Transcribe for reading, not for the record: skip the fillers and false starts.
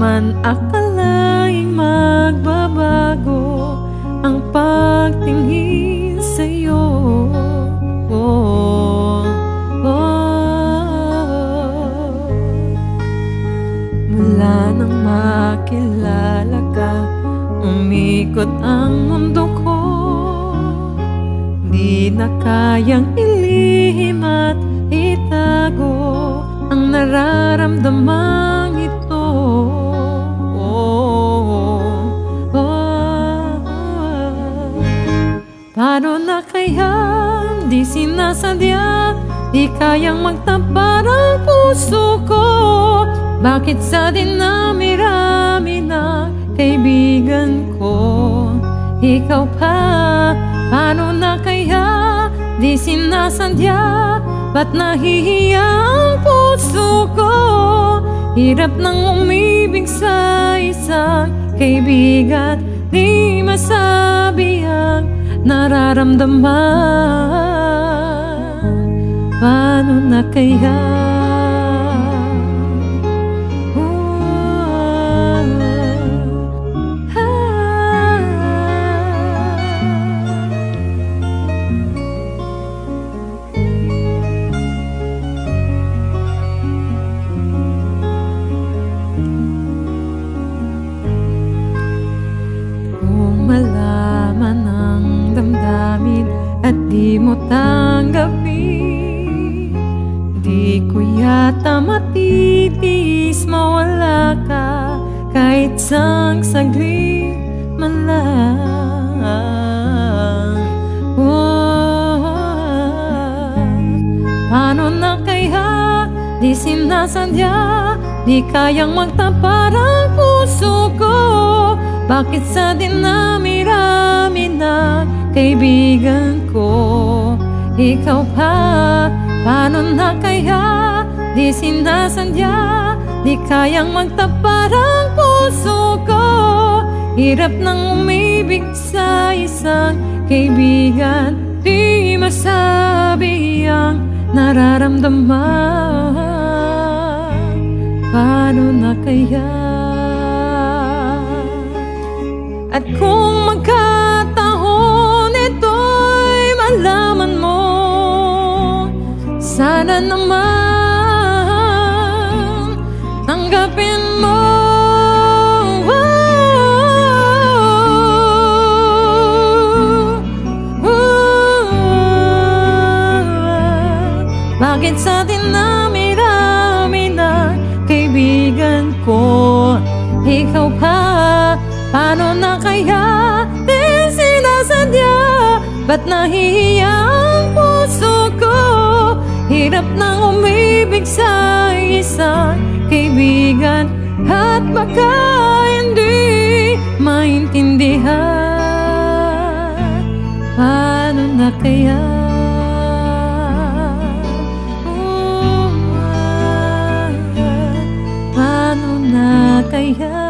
man akalaing magbabago ang pagtingin sa'yo. Mula nang makilala ka, umikot ang mundo ko. Di na kayang ilihim at itago ang nararamdamang ito. Paano na kaya di sinasadya, di kayang magtapat ang puso ko? Bakit sa dinami-rami na kaibigan ko, ikaw pa? Paano na kaya di sinasadya, ba't nahihiya ang puso ko? Hirap nang umibig sa isang kaibigan, di masabi ang nararamdaman. Paano na kaya? Malaman ang damdamin at di mo tanggapin, di ko yata matitiis mawala ka kahit sang saglit man lang. Paano na kaya di sinasadya, di kayang magtapat ang puso ko? Bakit sa dinami-rami na kaibigan ko, ikaw pa? Paano na kaya di sinasadya, di kayang magtapat ang puso ko? Hirap nang umibig sa isang kaibigan, di masabi ang nararamdaman. Paano na kaya? At kung magkataon ito'y malaman mo, sana naman tanggapin mo. Bakit sa dinami-rami na kaibigan ko, ikaw pa? Paano na kaya di sinasadya, ba't nahihiya ang puso ko? Hirap nang umibig sa isang kaibigan, at baka hindi maintindihan. Paano na kaya? Paano na kaya?